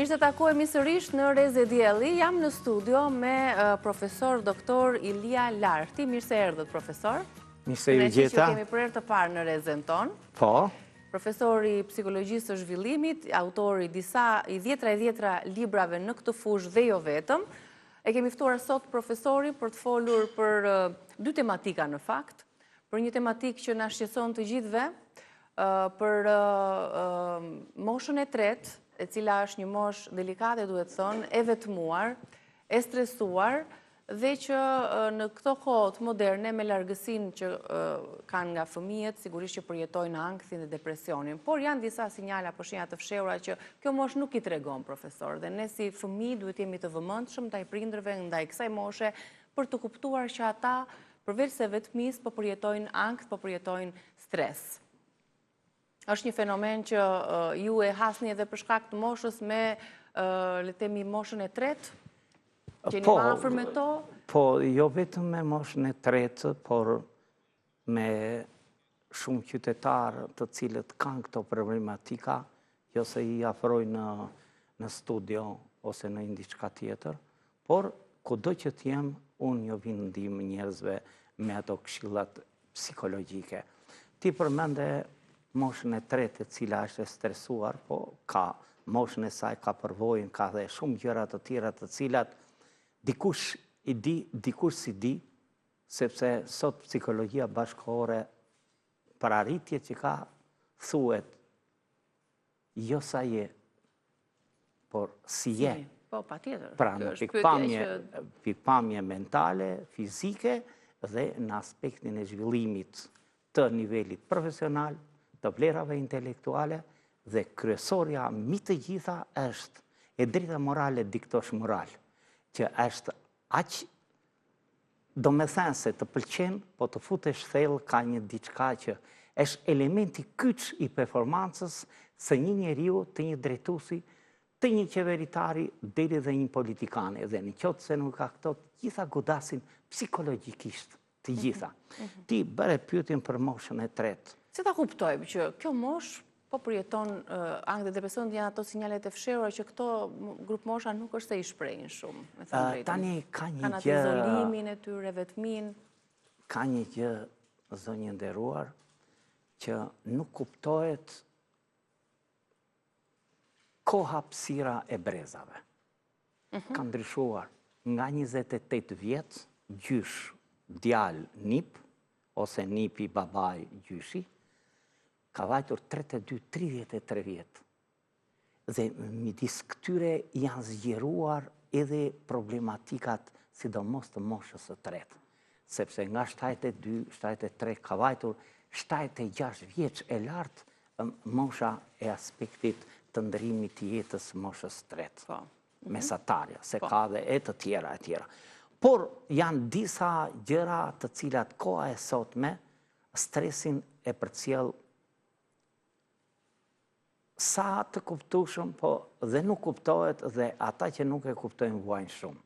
Mirë se takohemi sërish në Reze Dielli. Jam në studio me profesor doktor Ilia Larti. Mirë se erdhët, profesor. Mirë se ju gjeta. Kemi për herë të parë në Rezen ton. Po. Profesori psikologjisë së zhvillimit, autori i dhjetra librave në këtë fushë dhe jo vetëm. E kemi ftuar sot profesori për të folur për dy tematika në fakt, për një tematikë që na shqetëson të gjithëve, për moshën e tretë, e cila është një moshë delikate, duhet thonë, e vetmuar, e stresuar, dhe që në këto kohët moderne, me largësinë që kanë nga fëmijët, sigurisht që përjetojnë ankthin dhe depresionin. Por janë disa sinjala apo shenja të fshehura që kjo moshë nuk i tregon, profesor, dhe ne si fëmijë duhet jemi të vëmendshëm ndaj prindërve, ndaj kësaj moshe, për të kuptuar që ata, përveç se vetmisë, po përjetojnë ankth, po përjetojnë stres. Është një fenomen që ju e hasni edhe për shkak të moshës me, le të themi, moshën e tretë? Qeni më afër me to? Po, jo vetëm me moshën e tretë, por me shumë qytetarë të cilët kanë këto problematika, jo se i afrojnë në studio ose në diçka tjetër, por kudo që t'jem, unë jo vinë ndihmë njerëzve me ato këshillat psikologjike. Ti përmende moshën e tretë, e cila është e stresuar, po ka moshën e saj, ka përvojën, ka dhe shumë gjëra të tjera të cilat dikush i di, dikush si di, sepse sot psikologjia bashkëkohore për arritje që ka thuhet jo sa je, por si je. Po, patjetër. Pra në pikpamje mentale, fizike dhe në aspektin e zhvillimit të nivelit profesional, të vlerave intelektuale, dhe kryesorja mbi të gjitha është e drejta morale diktosh moral, që është aq, do me thënë se të pëlqen, po të futesh thellë ka një diçka që është elementi kyç i performancës së një njeriu, të një drejtuesi, të një qeveritari deri dhe një politikane, dhe në qoftë se nuk ka këto, të gjitha godasin psikologjikisht, të gjitha. Ti bëre pyetjen për moshën e tretë. Si ta kuptojmë që kjo moshë po përjeton ankth dhe depresion, janë ato sinjalet e fshehura që këto grup mosha nuk është se i shprehin shumë, me thënë drejtën. Tani ka një kanë atë izolimin e tyre, vetmin. Ka një gjë, zonjë nderuar, që nuk kuptohet koha hapësira e brezave. Ka ndryshuar nga 28 vjet, gjysh djalë nip, ose nipi babaj gjyshi, ka vajtur 32-33 vjetë. Dhe midis këtyre janë zgjeruar edhe problematikat, sidomos të moshës së tretë. Sepse nga 72-73 ka vajtur 76 vjeç e lartë mosha e aspektit të ndërimit të jetës moshës tretë. Mesatarja, se ka dhe e të tjera e tjera. Por janë disa gjëra të cilat koha e sotme stresin e përcjell sa të kuptueshëm, po dhe nuk kuptohet, dhe ata që nuk e kuptojnë vuajnë shumë.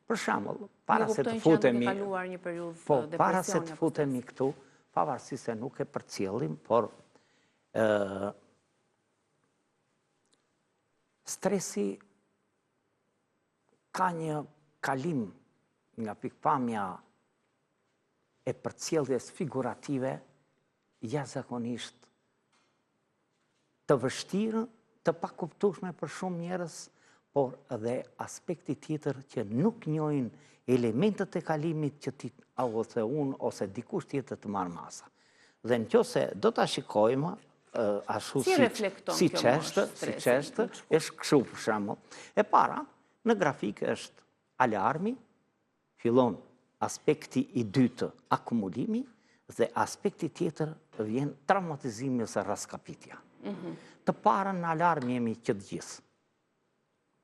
Për shembull, para se të futemi këtu, pavarësisht se nuk e përcjellim, por stresi ka një kalim nga pikpamja e përcjelljes figurative jashtëzakonisht të vështirë, të pakuptueshme për shumë njerëz, por edhe aspekti tjetër që nuk njohin elementet e kalimit që ti ose unë ose dikush tjetër të marr masa. Dhe nëse do ta shikojmë ashtu si çështë, është kështu për shembull. E para, në grafik është alarmi, fillon aspekti i dytë akumulimi, dhe aspekti tjetër vjen traumatizimi ose raskapitja. Të parën në alarm jemi që të gjithë.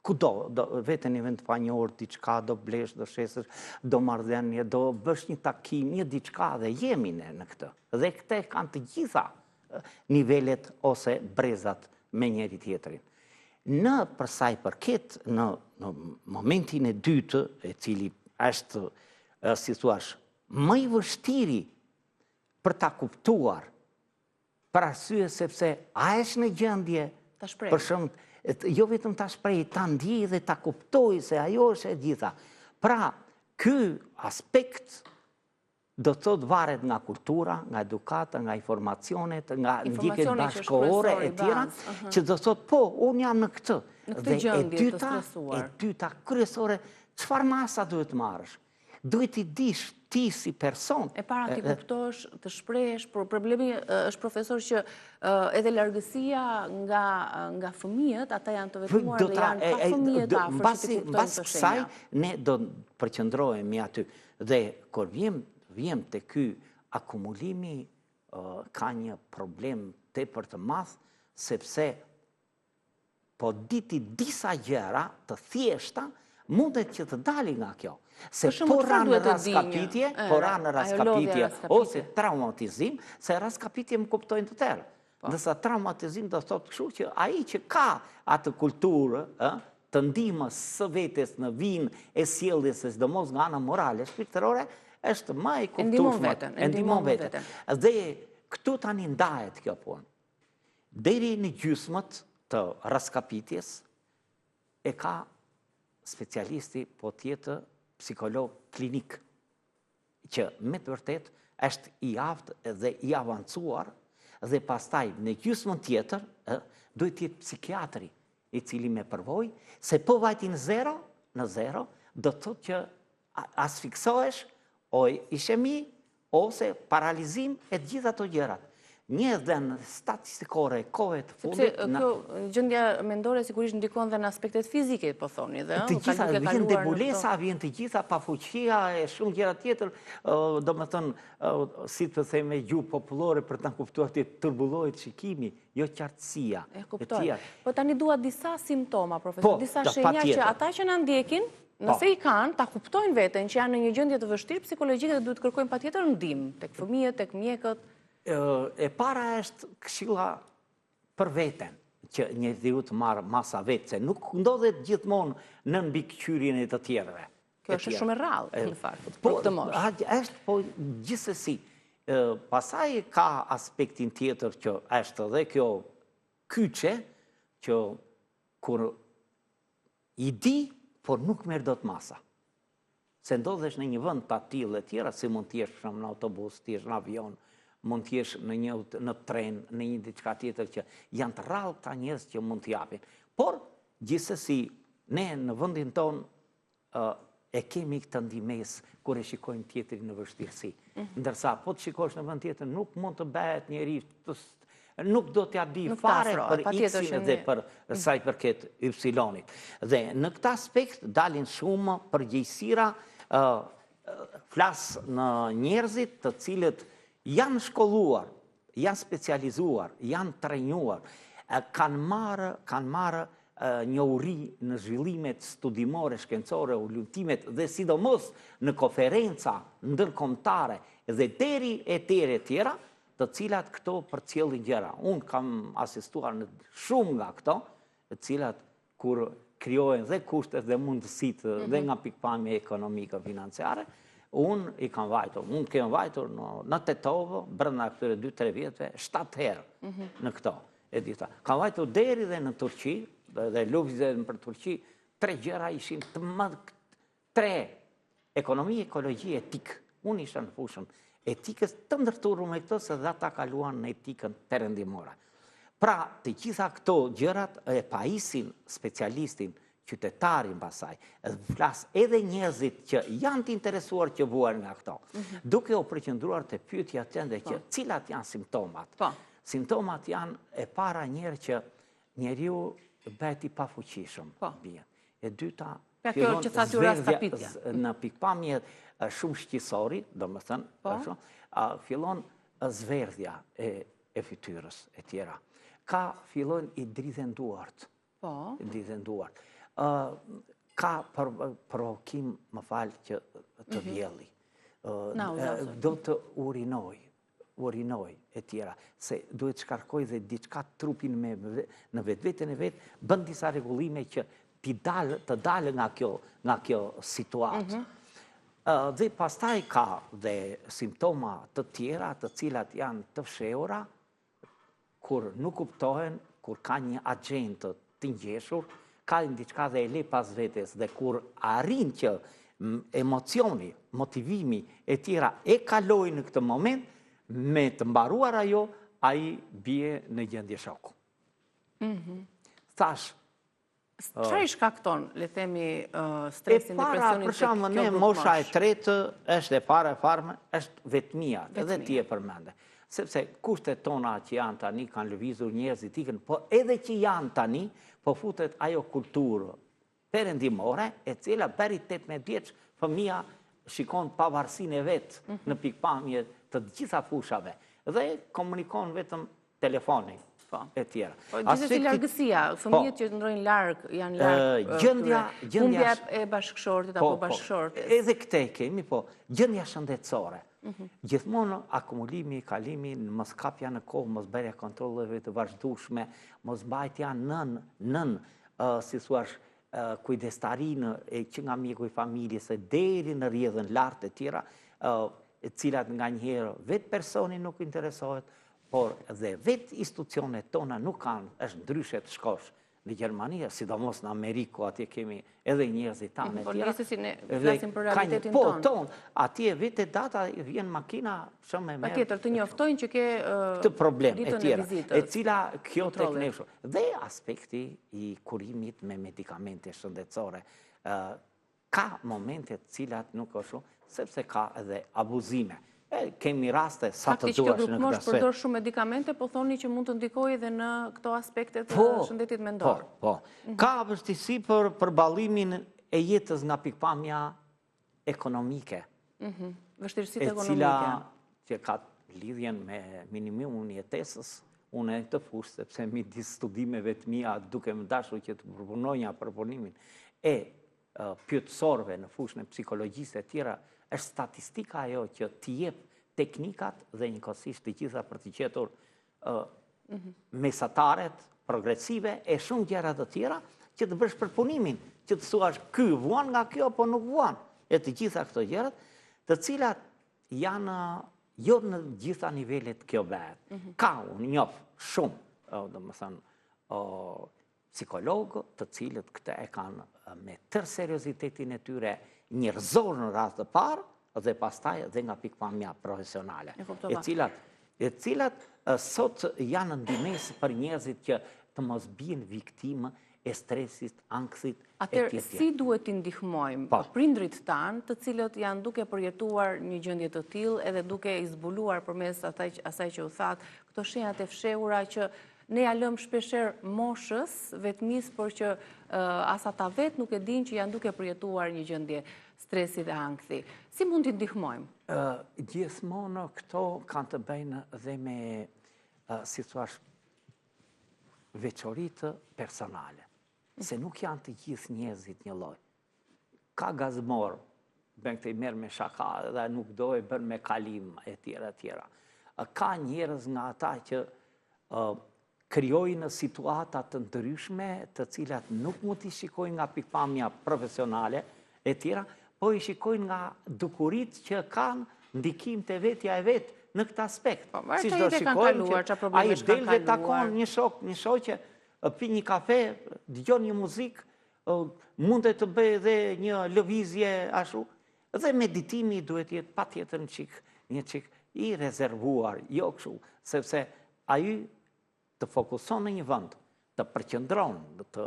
Kudo, vetën i vend pa njohur diçka, do blesh, do shesësh, do marrëdhënie, do bësh një takim, një diçka, dhe jemi ne në këtë. Dhe këte kanë të gjitha nivelet ose brezat me njëri tjetrin. Në përsa i përket, në momentin e dytë, e cili është, si thuash, më i vështiri për ta kuptuar, për arsye sepse a është në gjendje Ta shpreh. Për shumë, jo vetëm ta shprej, ta ndjej dhe ta kuptoj se ajo është e gjitha. Pra, ky aspekt do të thot varet nga kultura, nga edukata, nga informacionet, nga ndjekjet bashkëkohore e tjera, që do thot, po, unë jam në këtë. Në këtë gjendje të stresuar. E dyta, kryesore, çfarë masa duhet marrësh? Duhet i dish ti si person. E para ti kuptosh, të shprehesh, por problemi është profesor që edhe largësia nga fëmijët, ata janë të vetmuar dhe janë pa fëmijët afër që ti kuptojnë të shenja. Kësaj, ne do përqendrohemi aty. Dhe kur vjem te ky akumulimi, ka një problem tepër të madh, sepse po diti disa gjëra të thjeshta mundet që të dalin nga kjo. Se po ranë raskapitje, ose traumatizim, se raskapitje më kuptojnë të tërë. Nësa traumatizim do thotë kështu që ai që ka atë kulturë të ndihmës së vetes në vijnë e sjelljes së sidomos nga ana morale, shpirtërore, është më e kuptueshme. E ndihmon veten. Dhe këtu tani ndahet kjo punë. Deri në gjysmët të raskapitjes e ka specialisti, po tjetë psikolog klinik, që me të vërtet është i aftë dhe i avancuar, dhe pastaj në gjysmën tjetër, duhet jetë psikiatri, i cili me përvoj, se po vajti në zero, do të thotë që asfiksohesh, o ishemi, ose paralizim e gjitha të gjërat. Një dhe në statistikore e kohëve të fundit... Kjo gjendja mendore sigurisht ndikon dhe në aspektet fizike, po thoni, dhe? Të gjitha, vjen debulesa, vjen të gjitha, pafuqia e shumë gjëra tjetër, do më thënë, si të theme gjuhë popullore për të kuptuar të tërbullohet shikimi, jo qartësia. E kuptoj. Po tani dua disa simptoma, profesor, disa shenja që ata që na ndjekin, nëse i kanë, ta kuptojnë veten që janë në një gjendje të vështirë psikologjike dhe duhet kërkojnë patjetër ndihmë tek fëmijët, tek mjekët. E para është këshilla për veten, që njeriu të marrë masa vetë, se nuk ndodhet gjithmonë në mbikëqyrjen e të tjerëve. Kjo është shumë e rrallë, në fakt, për këtë moshë. Është, po, gjithsesi. Pastaj ka aspektin tjetër që është edhe kjo kyçe, që kur i di, por nuk merr dot masa. Se ndodhesh në një vend të tillë e tjera, si mund të jesh në autobus, të jesh në avion, mund të jesh në tren, në një diçka tjetër që janë të rrallë këta njerëz që mund të japin. Por, gjithsesi, ne në vendin tonë e kemi këtë ndihmës kur e shikojmë tjetrin në vështirësi. Ndërsa, po të shikosh në vend tjetër, nuk mund të bëhet njeri, nuk do t'ja di fare për X-in dhe për sa i përket Y-it. Dhe në këtë aspekt dalin shumë përgjegjësira, flas në njerëzit të cilët janë shkolluar, janë specializuar, janë trajnuar, kanë marrë njohuri në zhvillimet studimore, shkencore, ulutimet dhe sidomos në konferenca ndërkombëtare dhe deri e tjera, të cilat këto përcjellin gjëra. Unë kam asistuar në shumë nga këto, të cilat kur krijohen dhe kushtet dhe mundësitë dhe nga pikpamja ekonomike financiare, unë i kam vajtur. Unë kem vajtur në Tetovo, brenda këtyre 2-3 vjetëve, 7 herë në këto. Kam vajtur deri dhe në Turqi, dhe luftë për Turqi, 3 gjëra ishin 3 ekonomi, ekologi, etik. Unë isha në fushën etikës të ndërtuar me këto, se dhe ata kaluan në etikën perëndimore. Pra, të gjitha këto gjërat e pajisin specialistin, qytetarin pasaj, flas edhe njerëzit që janë të interesuar që vuan nga këto, duke u përqendruar të pyetja tënde që cilat janë simptomat. Simptomat janë e para njerë që njeriu bëhet i pafuqishëm. E dyta, fillon zverdhja në pikpamje shumë shqisori, do më thënë, fillon zverdhja e fytyrës e tjera. Ka fillon i dridhen duart. Ka provokim, më falë, që të vjelli. Do të urinoj e tjera, se duhet shkarkoj dhe diçka trupin në vetveten e vetë, bën disa rregullime që të dalë nga kjo situatë. Dhe pastaj ka dhe simptoma të tjera të cilat janë të fshehura, kur nuk kuptohen, kur ka një agentë të ngjeshur, ka diçka dhe e le pas vetes, dhe kur arrin që emocioni, motivimi e tjera e kaloi në këtë moment, me të mbaruar ajo, ai bie në gjendje shoku. Thash, çfarë i shkakton, le themi, stresin, depresionin për shembull, ne mosha e tretë është e para e farme, është vetmia, edhe ti e përmende. Sepse kushtet tona që janë tani kanë lëvizur njerëzit ikën, po edhe që janë tani, po futet ajo kulturë perëndimore, e cila deri 18 vjeç fëmia shikon pavarësinë e vet në pikpamje të gjitha fushave dhe komunikon vetëm telefoni e tjera. Gjithsesi largësia, fëmijët që ndrojnë larg, janë larg. Humbja e bashkëshortit apo bashkëshortes. Edhe këtë kemi, po gjendja shëndetësore. Gjithmonë akumulimi, kalimi, mos kapja në kohë, mos bërja kontrolleve të vazhdueshme, mos mbajtja nën si thuash, kujdestarinë që nga mjeku i familjes deri në rrjedhën lartë e tjera, cilat nga njëherë vetë personi nuk interesohet, por dhe vetë institucionet tona nuk kanë, është ndryshe të shkosh në Gjermani, sidomos në Amerikë, atje kemi edhe njerëzit tanë e tjera. Po njësesi ne flasim për realitetin tonë. Po, tonë, atje vete data, vjen makina shumë e merë. Patjetër, të njoftojnë që ke këtë problem e tjera, e cila kjo tek ne shumë. Dhe aspekti i kurimit me medikamente shëndetësore, ka momentet cilat nuk është shumë, sepse ka edhe abuzime. Kemi raste sa të duash në këtë aspekt. Faktikisht, kjo përdor shumë medikamente, po thoni që mund të ndikojë edhe në këto aspekte të shëndetit mendor. Po. Ka vështirësi për përballlimin e jetës nga pikpamja ekonomike. Vështirësitë ekonomike. E cila që ka lidhjen me minimumin e jetesës, unë e të fush, sepse midis studimeve të mia duke më dashur që të përpunonja përpunimin e pyetësorëve në fushën e psikologjisë e tjera, është statistika ajo që t'i jep teknikat dhe njëkohësisht të gjitha për të gjetur mesataret progresive e shumë gjëra të tjera që të bësh përpunimin, që të thuash ky vuan nga kjo apo nuk vuan, e të gjitha këto gjërat, të cilat janë jo në gjitha nivelet kjo bëhet. Ka unë njoh shumë, domethënë, psikologë të cilët këtë e kanë me tërë seriozitetin e tyre njerëzor në rast të parë dhe pastaj dhe nga pikpamja profesionale, e cilat sot janë ndihmës për njerëzit që të mos bien viktimë e stresit, ankthit e Atëherë, si duhet t'i ndihmojmë prindrit tanë, të cilët janë duke përjetuar një gjendje të tillë edhe duke i zbuluar përmes asaj që u thatë, këto shenjat e fshehura që ne ja lëm shpeshherë moshës, vetmis, por që as ata vetë nuk e dinë që janë duke përjetuar një gjendje stresi dhe ankthi. Si mund t'i ndihmojmë? Gjithmonë këto kanë të bëjnë dhe me, si thuash, veçoritë personale. Se nuk janë të gjithë njerëzit një lloj. Ka gazmor, bën këtë i merr me shaka dhe nuk do e bën me kalim e tjera. Ka njerëz nga ata që krijojnë situata të ndryshme, të cilat nuk mund t'i shikojnë nga pikpamja profesionale e tjera, po i shikojnë nga dukurit që kanë ndikim të vetja e vetë në këtë aspekt. Si do shikojnë që ai del dhe takon një shoqe, pi një kafe, dëgjon një muzikë, mund të bëjë edhe një lëvizje ashtu, dhe meditimi duhet jetë patjetër një çik i rezervuar, jo kështu, sepse ai të fokuson në një vend, të përqendron, të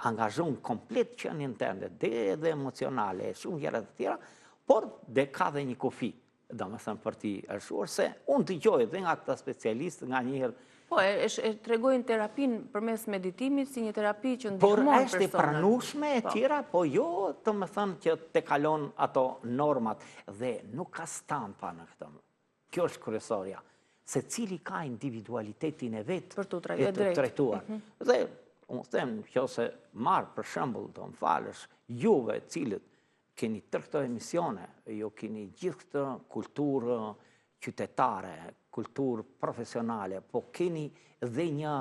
angazhon komplet qenien tënde, dhe emocionale, shumë gjëra të tjera, por dhe ka dhe një kufi, domethënë për t'i arshuar se unë dëgjoj dhe nga këta specialistë nga njëherë. Po, e tregojnë terapinë përmes meditimit si një terapi që ndihmon personat. Por është e pranueshme e tjera, po jo të më thënë që te kalon ato normat dhe nuk ka stampa në këtë. Kjo është kryesorja. Se cili ka individualitetin e vetë për të trajtuar. Dhe unë them që ose marë për shembull, do më falësh, juve cilët keni tërë këto emisione, jo keni gjithë këtë kulturë qytetare, kulturë profesionale, po keni dhe një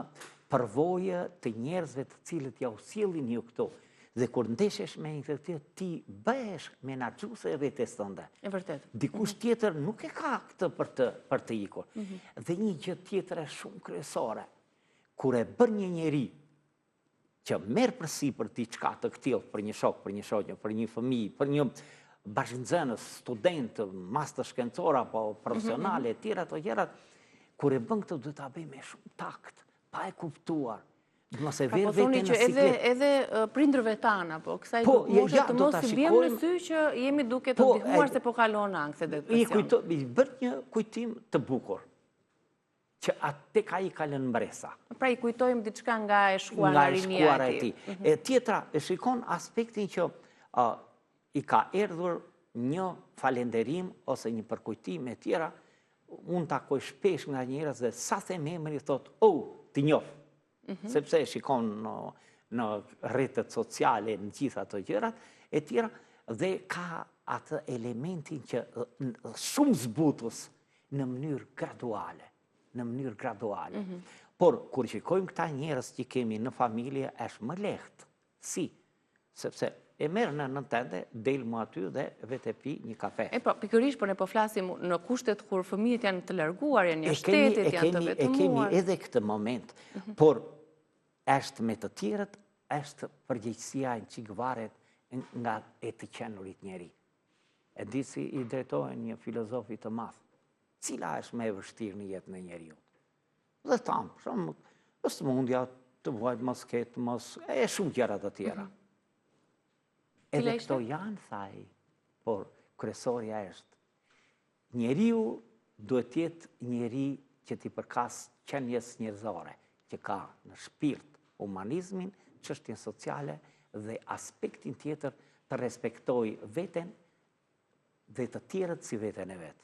përvojë të njerëzve të cilët ja u sjellin ju këtu. Dhe kur ndeshesh me një këtë ti bëhesh menaxhuese e vetes tënde. E vërtet. Dikush tjetër nuk e ka këtë për të ikur. Dhe një gjë tjetër e shumë kryesore. kur e bën një njeri që merë përsi për t'i qka të këtilë, për një shok, për një shoqë, për një fëmijë, për një bashkënxënës, student, master shkencor apo profesionale, tjera të tjera, kur e bën këtë duhet ta bëj me shumë takt, pa e kuptuar. Mos e Pra vjen po thoni veten që në siklet. edhe prindërve tanë, apo kësaj Po, moshe ja, të do mos ta i bjem në shikojmë- sy që jemi duke të ndihmuar se po kalon ankth dhe depresion. I bën një kujtim të bukur, që tek ai ka lënë mbresa. Pra i kujtojmë diçka nga e shkuar Nga nga e rinia shkuara e e tij. tij. E tjetra, e shikon aspektin që i ka erdhur një falenderim ose një përkujtim e tjera, unë takoj shpesh nga njerëz dhe sa them emrin thot, ti njoh. Sepse e shikon në rrjetet sociale, në gjitha ato gjërat e tjera, dhe ka atë elementin që shumë zbutus në mënyrë graduale. Por, kur shikojmë këta njerëz që kemi në familje, është më lehtë. Si? Sepse e merë në nëntende, del mu aty dhe vete pi një kafe. Po, pikërisht, por ne po flasim në kushtet kur fëmijët janë të larguar, janë një shtetit, janë të vetëmuar. E kemi edhe këtë moment, por është me të tjerët, është përgjegjësia në qikë varet nga e të qenurit njeri. E di si i drejtohen një filozofi të madh, cila është me e vështirë në jetë në njeriu. Dhe thamë, shumë, është mundja të vuajt mos ketë, e shumë gjëra të tjera. Edhe këto janë, thaj, por kryesorja është, njeriu duhet jetë njeri që t'i përkas qenjes njerëzore, që ka në shpirt humanizmin, çështjen sociale dhe aspektin tjetër të respektoj veten dhe të tjerët si veten e vetë.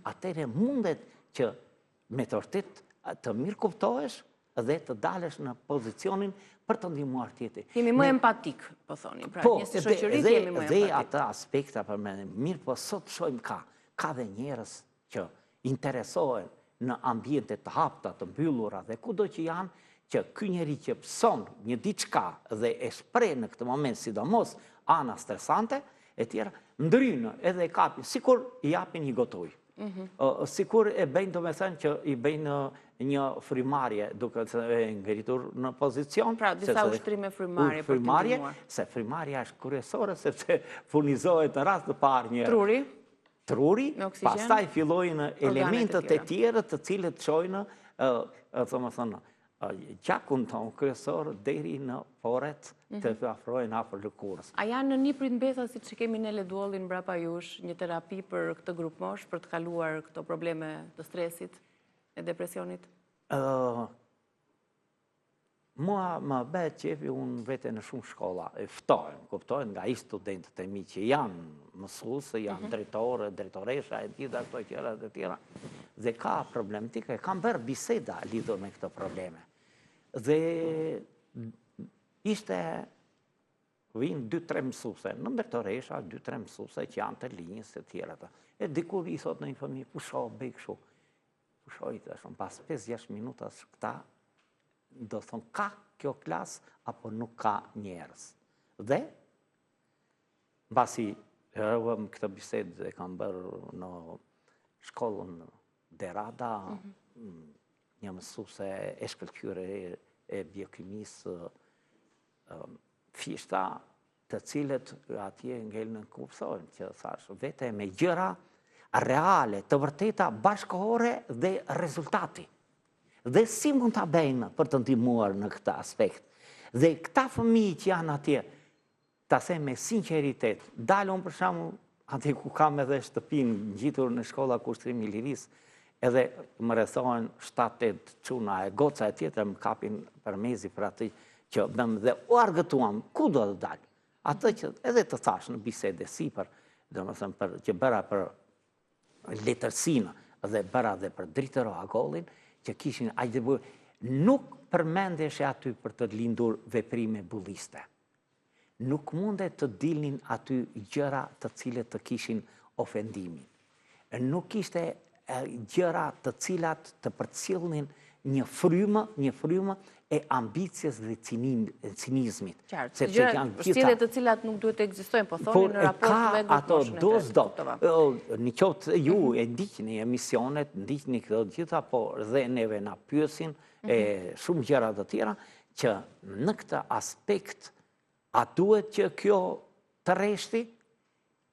Atëre mundet që me të vërtet të mirë kuptohesh dhe të dalesh në pozicionin për të ndihmuar tjetrin. Jemi më empatik, po thoni, pra një si shoqëri jemi më empatik. Dhe ata aspekta për me mirë, po sot shojmë ka dhe njerëz që interesohen në ambiente të hapta, të mbyllura dhe kudo që janë, që ky njeri që pëson një diçka dhe e shpreh në këtë moment, sidomos ana stresante, e tjera, ndrynë edhe e kapin, sikur i japin një gotoj. Sikur e bëjnë, do me thënë që i bëjnë një frimarje, duke e ngritur në pozicion. Pra, disa ushtrime frimarje për të ndihmuar. Se frimarja është kryesore, sepse furnizohet në rast të parë një truri, pastaj fillojnë elementet e tjera të cilët çojnë, domethënë, gjakun tonë kryesor deri në poret të afrojnë afër lëkurës. A janë në një prindbesa si që kemi ne Leduollin mbrapa jush, një terapi për këtë grup mosh, për të kaluar këto probleme të stresit e depresionit? Mua më bëhet qefi unë vete në shumë shkolla, e kuptojnë nga i studentët e mi që janë mësuese, janë drejtore, drejtoresha, e gjitha këto qëra dhe tjera, dhe ka problematika, kam bërë biseda lidhur me këto probleme. Dhe ishte vinë 2-3 mësuese, në drejtoresha 2-3 mësuese që janë të linjës e tjera. E dikur i thot në një fëmijë, pusho, bëj kështu. Pushoj të shumë, pas 5-6 minutas këta, do thonë, ka kjo klas, apo nuk ka njerës. Dhe, basi rëvëm këtë bisedë e kam bërë në shkollën Derada, një mësuese e shkëlqyre e biokimisë Fishta, të cilët atje ngellën në kupsojnë, që thash, vete me gjëra reale, të vërteta, bashkëkohore dhe rezultati. Dhe si mund të bëjmë për të ndihmuar në këtë aspekt. Dhe këta fëmijë që janë atje, ta them me sinqeritet, dalon për shembull atje ku kam edhe shtëpinë ngjitur në shkolla Kushtrimi i Lirisë, edhe më rrethohen 7-8 çuna e goca e tjetër më kapin për mezi për atë që bëm dhe u argëtuam ku do të dal. Atë që edhe të thash në bisede sipër, domethënë për që bëra për letërsinë dhe bëra dhe për Dritëro Agollin, që kishin nuk përmendesh aty për të lindur veprime bulliste. Nuk mundet të dilnin aty gjëra të cilët të kishin ofendimin. Nuk ishte gjëra të cilat të përcjellnin një frymë e ambicjes dhe cinizmit. Qartë, sjellje të cilat nuk duhet të ekzistojnë, po thoni në raport me grupin moshën. Në qoftë ju e ndiqni emisionet, ndiqni këto gjitha, po dhe neve na pyesin e shumë gjëra të tjera që në këtë aspekt a duhet që kjo të rreshti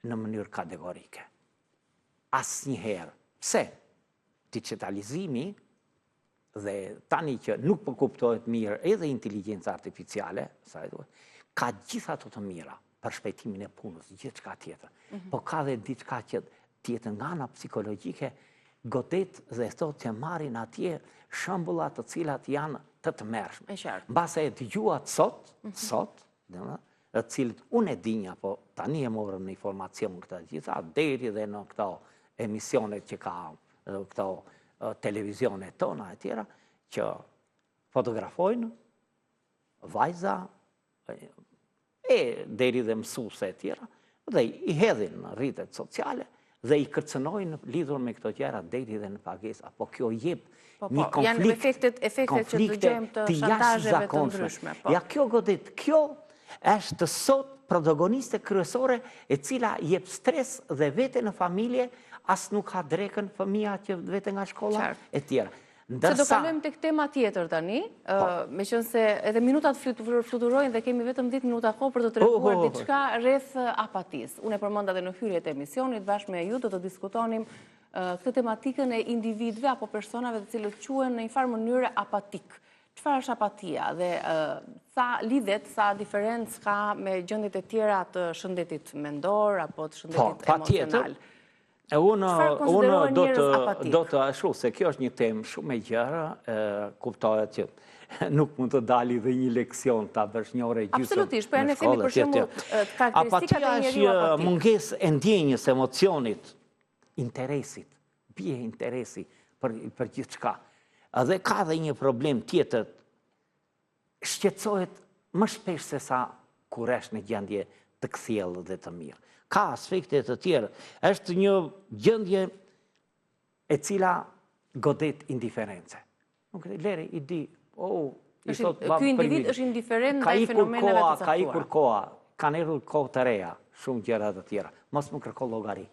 në mënyrë kategorike. Asnjëherë. Pse? Digitalizimi dhe tani që nuk po kuptohet mirë edhe inteligjenca artificiale, ka gjitha ato të mira për shpejtimin e punës, gjithçka tjetër. Po ka dhe diçka që tjetër nga ana psikologjike, godet dhe thotë që marrin atje shembulla të cilat janë të tmerrshme. Mbase e dëgjuat sot, të cilët unë e dinja, po tani e morëm në informacion këta gjitha, deri dhe në këto emisionet që ka këto televizionet tona e tjera, që fotografojnë vajza e deri dhe mësuese e tjera, dhe i hedhin në rrjetet sociale dhe i kërcënojnë lidhur me këto gjëra deri dhe në pagesë. Apo kjo jep një konflikt. Janë efektet që dëgjojmë të shantazheve të ndryshme. Ja, kjo godet, kjo është sot protagoniste kryesore e cila jep stres dhe vete në familje, as nuk ka drekën fëmia që vete nga shkolla e tjera. Se do kalojmë tek tema tjetër tani, meqense edhe minutat fluturojnë dhe kemi vetëm 10 minuta kohë për të treguar diçka rreth apatisë. Unë e përmenda edhe në hyrjet e emisionit, bashkë me ju do të diskutonim këtë tematikën e individëve apo personave të cilët quhen në një farë mënyrë apatik. Çfarë është apatia dhe sa lidhet, sa diferencë ka me gjendjet e tjera të shëndetit mendor apo të shëndetit emocional? Unë do të ashtu, se kjo është një temë shumë e gjerë, kuptohet që nuk mund të dali dhe një leksion të bësh një ore gjysmë. Absolutisht, po e ne themi për shembull karakteristikat e njeriu apatik. Apatia është mungesë e ndjenjës, emocionit, interesit, bie interesi për gjithçka. Dhe ka dhe një problem tjetër, shqetësohet më shpesh se sa kur është në gjendje të kthjellë dhe të mirë. Ka aspekte të tjera. Është një gjendje e cila godet indiferencë. Nuk e lere i di, ky individ është indiferent ndaj fenomeneve të caktuara. Ka ikur koha, kanë erdhur kohë të reja, shumë gjëra të tjera. Mos më kërko llogari.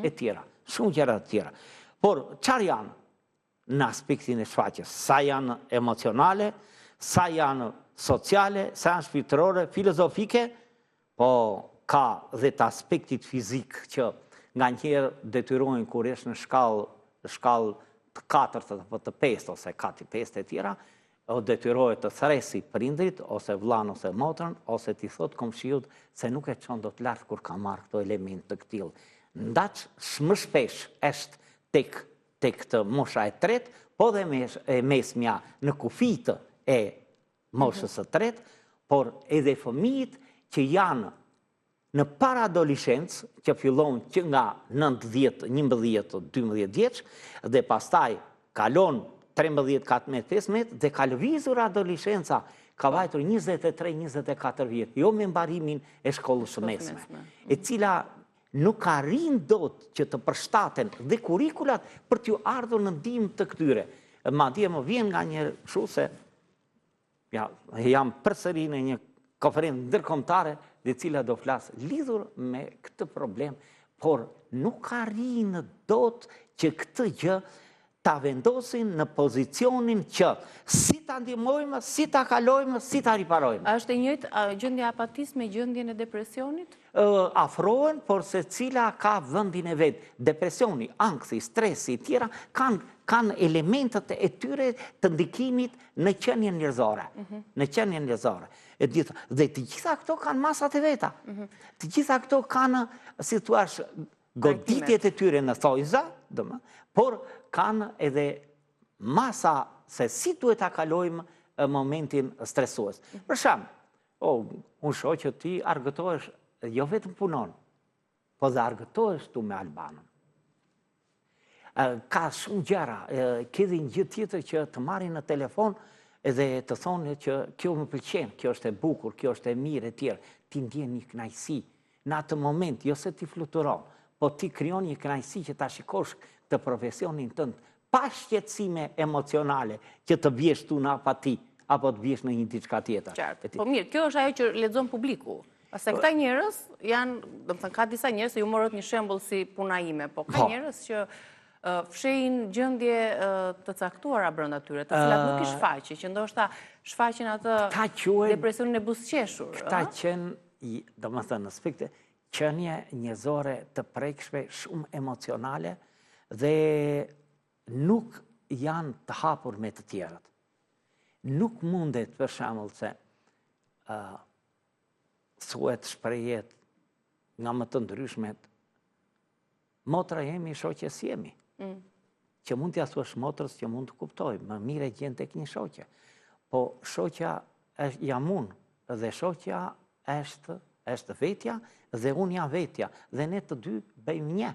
E tjera, shumë gjëra të tjera. Por çfarë janë në aspektin e shfaqjes? Sa janë emocionale, sa janë sociale, sa janë shpirtërore, filozofike, po ka dhe të aspektit fizik që nga njëherë detyrojnë kur është në shkallë të 4 apo të 5 ose 4-5 e tjera, o detyrohet të thresi prindrit, ose vllain ose motrën, ose t'i thot komshiut se nuk e çon dot lart kur ka marrë këto element të këtill. Ndaç më shpesh është tek të mosha e tretë, po dhe mesmja në kufijtë e moshës së tretë, por edhe fëmijët që janë në paradoleshencë, që fillon që nga 9, 11, 12 vjeç, dhe pastaj kalon 13, 14, 15 dhe ka lëvizur adoleshenca, ka vajtur 23, 24 vjet, jo me mbarimin e shkollës së mesme, e cila nuk arrin dot që të përshtaten dhe kurikulat për t'ju ardhur në ndihmë të këtyre. Madje më vjen nga një kështu se jam përsëri në një konferencë ndërkombëtare dhe cila do flasë lidhur me këtë problem, por nuk arrin dot që këtë gjë ta vendosin në pozicionin që si ta ndihmojmë, si ta kalojmë, si ta riparojmë. A është e njëjtë gjendja e apatisë me gjendjen e depresionit? Afrohen, por secila ka vendin e vet. Depresioni, anksi, stresi, tjera kanë elementet e tyre të ndikimit në qenien njerëzore. Në qenien njerëzore. Dhe të gjitha këto kanë masat e veta. Të gjitha këto kanë, si thua, goditjet e tyre në thojza, por kanë edhe masa se si duhet ta kalojmë momentin stresues. Për shembull, unë shoh që ti argëtohesh, jo vetëm punon, po dhe argëtohesh tu me Albanën. Ka shumë gjëra, ke dhe një gjë tjetër që të marrin në telefon edhe të thonë që kjo më pëlqen, kjo është e bukur, kjo është e mirë e tjerë. Ti ndjen një kënaqësi në atë moment, jo se ti fluturon, po ti krijon një kënaqësi që ta shikosh të profesionin tënd pa shqetësime emocionale që të bjesh tu në apati, apo të bjesh në një diçka tjetër. Qartë. Po mirë, kjo është ajo që lexon publiku. Ase këta njerëz janë, do të thënë, ka disa njerëz, ju morët një shembull si puna ime, po ka njerëz që fshehin gjendje të caktuara brenda tyre, të cilat nuk i shfaqin, që ndoshta shfaqin atë depresionin e buzëqeshur. Këta qenë, domethënë, në aspekte qenie njerëzore të prekshme, shumë emocionale dhe nuk janë të hapur me të tjerët. Nuk mundet, për shembull, se thuhet shprehjet nga më të ndryshmet, motra jemi, shoqes jemi. Që mund t'ja thuash motrës që mund të kuptoj, më mire gjen tek një shoqe. Po shoqja jam unë dhe shoqja është vetja dhe unë jam vetja dhe ne të dy bëjmë një.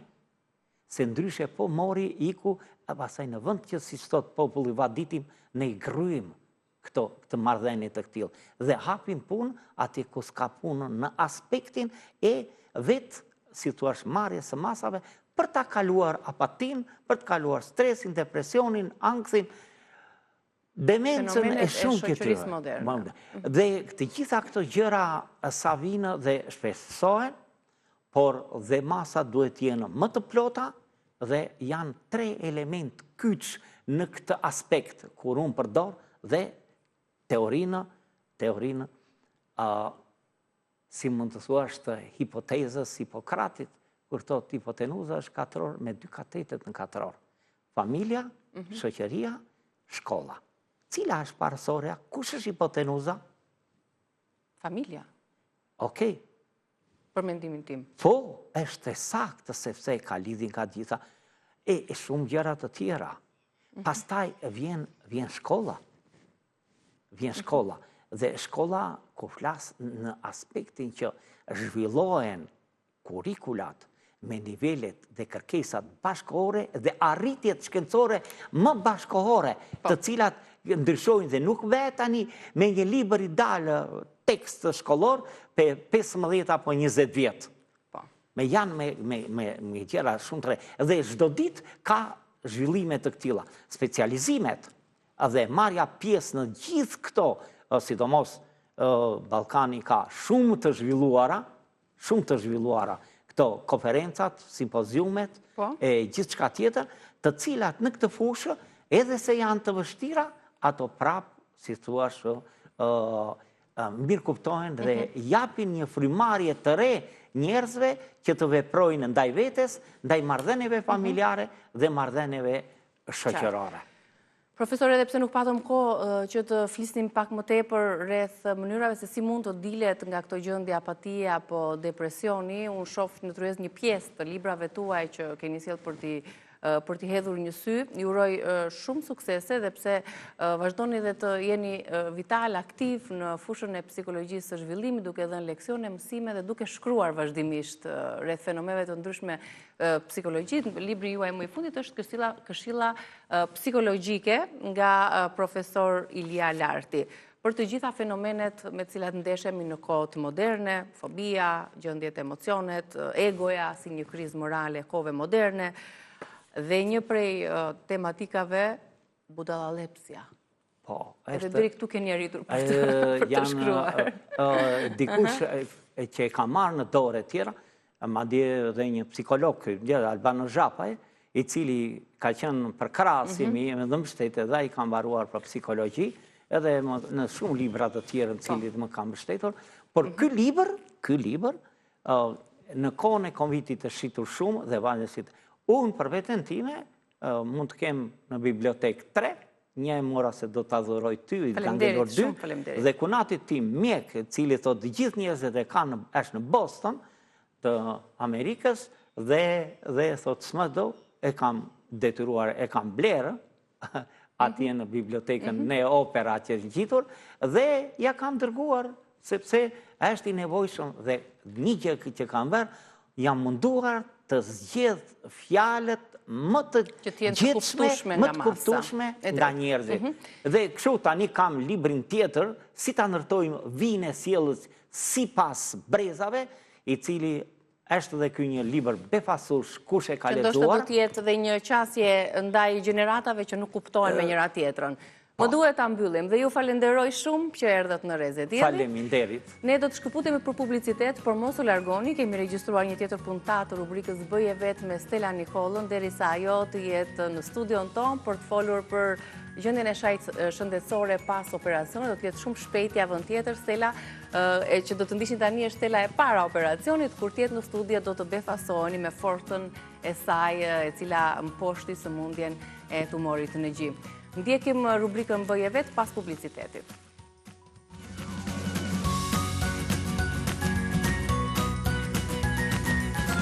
Se ndryshe po mori iku, pastaj në vend që si thot populli vaditim, ne i gryjmë këtë marrëdhënie të këtill dhe hapim punë aty ku s'ka punë në aspektin e vetë, si thua, marrjes së masave për ta kaluar apatin, për të kaluar stresin, depresionin, anksin, demencën e shumë këtyre. Dhe të gjitha këto gjëra sa vinë dhe shpesohen, por dhe masa duhet jenë më të plota dhe janë 3 element kyç në këtë aspekt kur unë përdor dhe teorinë, si mund të thuash të hipotezës Hipokratit, kur thot hipotenuza është katror me 2 katetet në katror. Familja, shoqëria, shkolla. Cila është parasorja? Kush është hipotenuza? Familja. Okej. Për mendimin tim. Po, është e saktë sepse ka lidhjen ka gjitha e shumë gjëra të tjera. Pastaj vjen shkolla. Vjen shkolla. Dhe shkolla, ku flas në aspektin që zhvillohen kurikulat me nivelet dhe kërkesat bashkëkohore dhe arritjet shkencore më bashkëkohore, të cilat ndryshojnë dhe nuk vetë tani me një libër i dalë tekst shkollor për 15 apo 20 vjetë. Me janë me gjëra shumë të re. Dhe çdo ditë ka zhvillime të këtilla. Specializimet dhe marrja pjesë në gjithë këto, sidomos Ballkani ka shumë të zhvilluara këto konferencat, simpoziumet, e gjithçka tjetër, të cilat në këtë fushë, edhe se janë të vështira, ato prap, si thua, mirë kuptohen dhe japin një frymarrje të re njerëzve që të veprojnë ndaj vetes, ndaj marrëdhënieve familjare dhe marrëdhënieve shoqërore. Profesor, edhe pse nuk patëm kohë që të flisnim pak më tepër rreth mënyrave se si mund të dilet nga këto gjendje apatie apo depresioni, unë shoh në tryez një pjesë të librave tuaj që keni sjellë për t'i hedhur një sy. Ju uroj shumë suksese dhe pse vazhdoni dhe të jeni vital, aktiv në fushën e psikologjisë së zhvillimit, duke dhënë leksione, mësime dhe duke shkruar vazhdimisht rreth fenomeneve të ndryshme psikologjisë. Libri juaj më i fundit është Këshilla psikologjike nga profesor Ilia Larti. Për të gjitha fenomenet me cilat ndeshemi në kohët moderne, fobia, gjendjet emocionet, egoja si një krizë morale kohëve moderne, dhe një prej tematikave, budallallepsia. Po, edhe deri këtu keni arritur për të shkruar. Dikush që e ka marrë në dorë e tjera, madje dhe një psikolog, Albano Zhapaj, i cili ka qenë për krahasimi me dhe mbështetje dhe ai ka mbaruar për psikologji, edhe në shumë libra të tjerë në cilit më ka mbështetur, por ky libër, në kohën e Covidit të shitur shumë dhe vazhdimisht. Unë për veten time mund të kem në bibliotekë 3, një e mora se do të adhuroj ty, i ka ngelur 2, dhe kunatit tim mjek, cili thot gjithë njerëzit e kanë është në Boston, të Amerikës, dhe thot s'më do, e kam detyruar, e kam blerë, atje në bibliotekën në opera që është gjitur, dhe ja kam dërguar, sepse është i nevojshëm dhe një gjë që kam verë, jam munduar të zgjedh fjalët më të gjithshme, më të kuptueshme nga njerëzit. Dhe kështu tani kam librin tjetër, si ta ndërtojmë vinë e sjelljes sipas brezave, i cili është dhe ky një libër befasush, kush e ka Që ndoshta do lexuar. t'jetë dhe një qasje ndaj gjeneratave që nuk kuptojnë me njëra tjetrën. Më duhet ta mbyllim dhe ju falenderoj shumë që erdhët në Reze Dielli. Faleminderit. Ne do të shkëputemi për publicitet, por mos u largoni, kemi regjistruar një tjetër puntat të rubrikës Bëje Vetë me Stella Nikollën, derisa ajo të jetë në studion ton për të folur për gjendjen e shëndetësore pas operacionit. Do të jetë shumë shpejt javën tjetër. Stella, e që do të ndiqni tani është Stella e para operacionit, kur të jetë në studio do të befasoheni me fortën e saj, e cila mposhti sëmundjen e tumorit në gjim. Ndjekim rubrikën Bëje Vetë pas publicitetit.